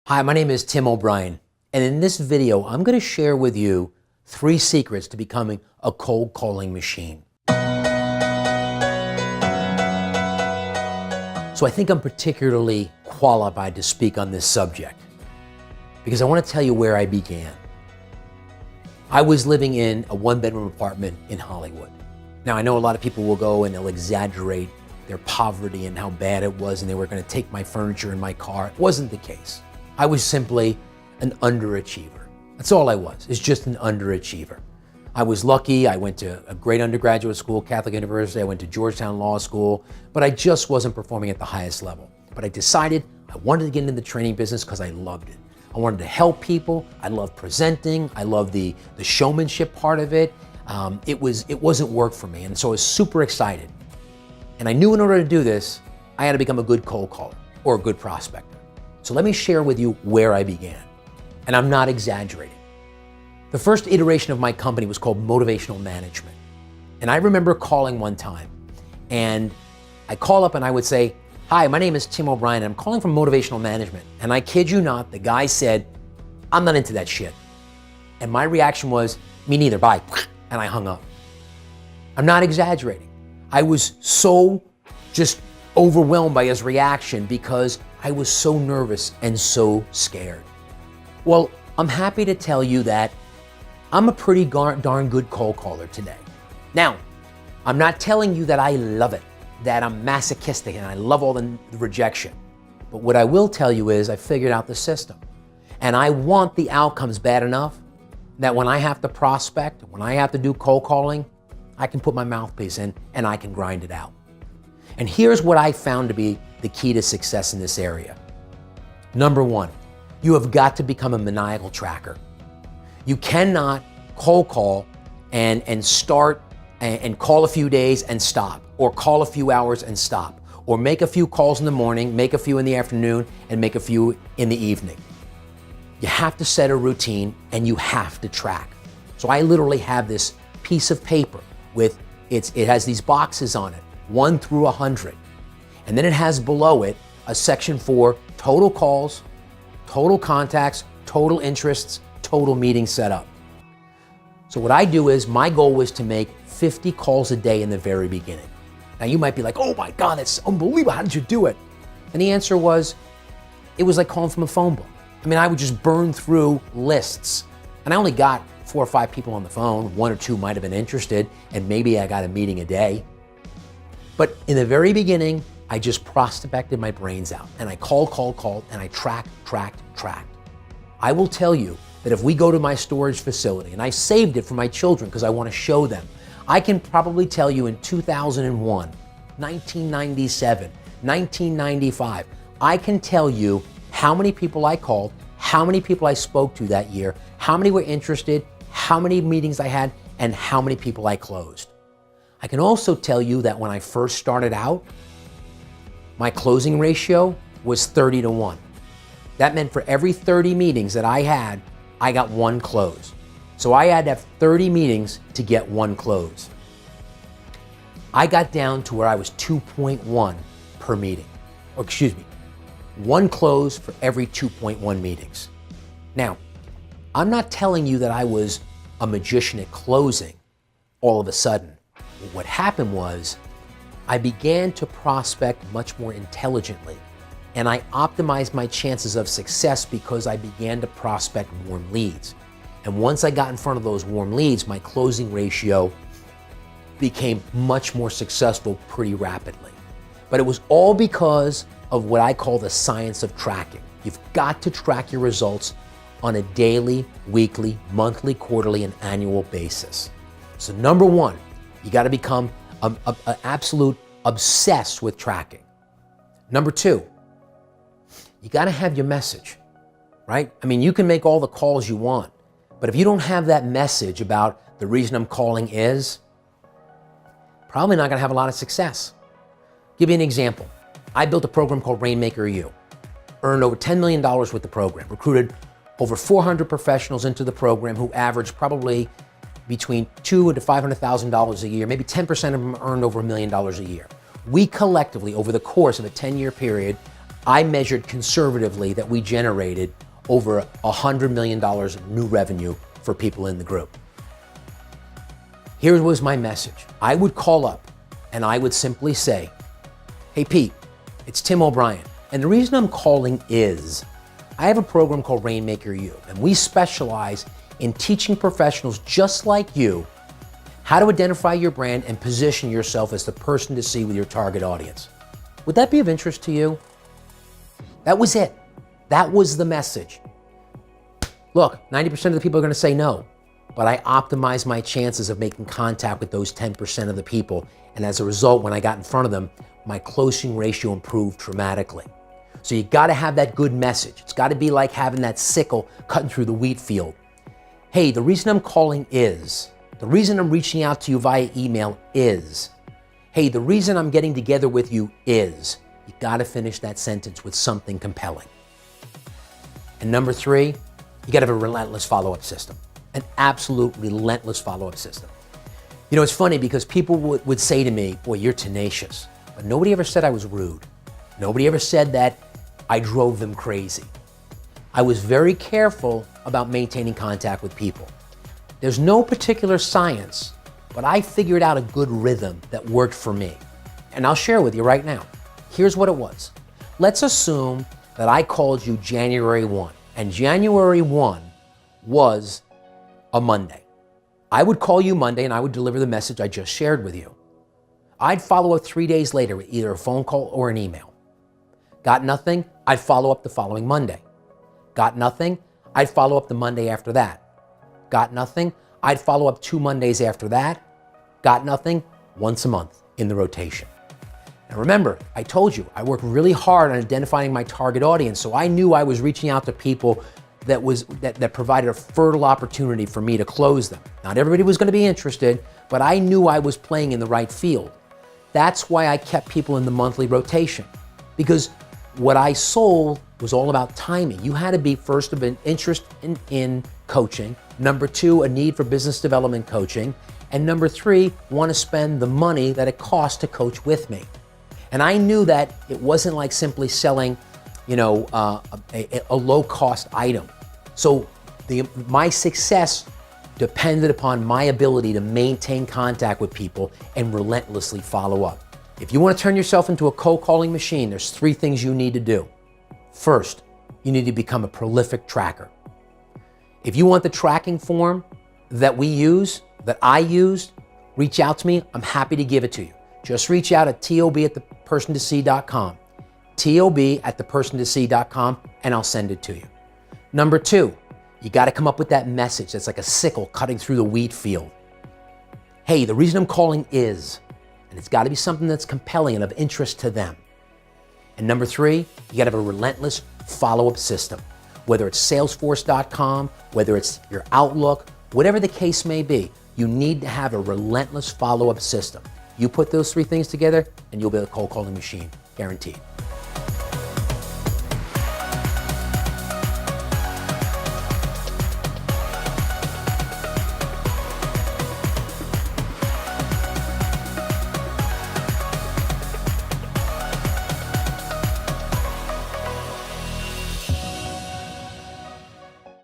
Hi, my name is Tim O'Brien, and in this video, I'm going to share with you 3 secrets to becoming a cold calling machine. So I think I'm particularly qualified to speak on this subject because I want to tell you where I began. I was living in a 1-bedroom apartment in Hollywood. Now, I know a lot of people will go and they'll exaggerate their poverty and how bad it was, and they were going to take my furniture and my car. It wasn't the case. I was simply an underachiever. That's all I was, is just an underachiever. I was lucky. I went to a great undergraduate school, Catholic University. I went to Georgetown Law School, but I just wasn't performing at the highest level. But I decided I wanted to get into the training business because I loved it. I wanted to help people. I loved presenting. I loved the showmanship part of it. It wasn't work for me, and so I was super excited. And I knew in order to do this, I had to become a good cold caller or a good prospector. So let me share with you where I began. And I'm not exaggerating. The first iteration of my company was called Motivational Management. And I remember calling one time, and I call up and I would say, "Hi, my name is Tim O'Brien. I'm calling from Motivational Management." And I kid you not, the guy said, "I'm not into that shit." And my reaction was, "Me neither, bye." And I hung up. I'm not exaggerating. I was so just overwhelmed by his reaction because I was so nervous and so scared. Well, I'm happy to tell you that I'm a pretty darn good cold caller today. Now, I'm not telling you that I love it, that I'm masochistic and I love all the rejection. But what I will tell you is I figured out the system. And I want the outcomes bad enough that when I have to prospect, when I have to do cold calling, I can put my mouthpiece in and I can grind it out. And here's what I found to be the key to success in this area. Number 1, you have got to become a maniacal tracker. You cannot cold call and start and call a few days and stop, or call a few hours and stop, or make a few calls in the morning, make a few in the afternoon, and make a few in the evening. You have to set a routine and you have to track. So I literally have this piece of paper with, it has these boxes on it, 1 through 100. And then it has below it a section for total calls, total contacts, total interests, total meetings set up. So what I do is, my goal was to make 50 calls a day in the very beginning. Now you might be like, "Oh my God, that's unbelievable. How did you do it?" And the answer was, it was like calling from a phone book. I mean, I would just burn through lists. And I only got 4 or 5 people on the phone. 1 or 2 might have been interested, and maybe I got a meeting a day. But in the very beginning, I just prospected my brains out, and I called, and I tracked. I will tell you that if we go to my storage facility, and I saved it for my children because I want to show them, I can probably tell you in 2001, 1997, 1995, I can tell you how many people I called, how many people I spoke to that year, how many were interested, how many meetings I had, and how many people I closed. I can also tell you that when I first started out, my closing ratio was 30 to 1. That meant for every 30 meetings that I had, I got 1 close. So I had to have 30 meetings to get 1 close. I got down to where I was 2.1 per meeting, or excuse me, 1 close for every 2.1 meetings. Now, I'm not telling you that I was a magician at closing all of a sudden. What happened was, I began to prospect much more intelligently, and I optimized my chances of success because I began to prospect warm leads. And once I got in front of those warm leads, my closing ratio became much more successful pretty rapidly. But it was all because of what I call the science of tracking. You've got to track your results on a daily, weekly, monthly, quarterly, and annual basis. So number 1, you got to become an absolute obsessed with tracking. Number 2, you got to have your message, right? I mean, you can make all the calls you want, but if you don't have that message about the reason I'm calling is, probably not going to have a lot of success. Give you an example. I built a program called Rainmaker U. Earned over $10 million with the program, recruited over 400 professionals into the program who averaged probably between $200,000 to $500,000 a year. Maybe 10% of them earned over $1 million a year. We collectively, over the course of a 10-year period, I measured conservatively that we generated over $100 million of new revenue for people in the group. Here was my message. I would call up and I would simply say, hey Pete, it's Tim O'Brien. And the reason I'm calling is I have a program called Rainmaker U, and we specialize in teaching professionals just like you how to identify your brand and position yourself as the person to see with your target audience. Would that be of interest to you? That was it. That was the message. Look, 90% of the people are going to say no, but I optimized my chances of making contact with those 10% of the people. And as a result, when I got in front of them, my closing ratio improved dramatically. So you got to have that good message. It's got to be like having that sickle cutting through the wheat field. Hey, the reason I'm calling is, the reason I'm reaching out to you via email is, hey, the reason I'm getting together with you is, you got to finish that sentence with something compelling. And number 3, you got to have a relentless follow-up system, an absolute relentless follow-up system. You know, it's funny because people would say to me, boy, you're tenacious, but nobody ever said I was rude. Nobody ever said that I drove them crazy. I was very careful about maintaining contact with people. There's no particular science, but I figured out a good rhythm that worked for me. And I'll share with you right now. Here's what it was. Let's assume that I called you January 1, and January 1 was a Monday. I would call you Monday and I would deliver the message I just shared with you. I'd follow up 3 days later with either a phone call or an email. Got nothing? I'd follow up the following Monday. Got nothing? I'd follow up the Monday after that. Got nothing? I'd follow up 2 Mondays after that. Got nothing? Once a month in the rotation. Now remember, I told you, I worked really hard on identifying my target audience, so I knew I was reaching out to people that provided a fertile opportunity for me to close them. Not everybody was going to be interested, but I knew I was playing in the right field. That's why I kept people in the monthly rotation, because what I sold was all about timing. You had to be first of an interest in coaching, number 2, a need for business development coaching, and number 3, want to spend the money that it costs to coach with me. And I knew that it wasn't like simply selling, you know, a low-cost item. So my success depended upon my ability to maintain contact with people and relentlessly follow up. If you want to turn yourself into a cold calling machine, there's 3 things you need to do. First, you need to become a prolific tracker. If you want the tracking form that we use, that I used, reach out to me. I'm happy to give it to you. Just reach out at tob@thepersontoSee.com, tob@thepersontoSee.com, and I'll send it to you. Number 2, you got to come up with that message that's like a sickle cutting through the wheat field. Hey, the reason I'm calling is, and it's got to be something that's compelling and of interest to them. And number 3, you got to have a relentless follow-up system. Whether it's Salesforce.com, whether it's your Outlook, whatever the case may be, you need to have a relentless follow-up system. You put those 3 things together and you'll be a cold calling machine, guaranteed.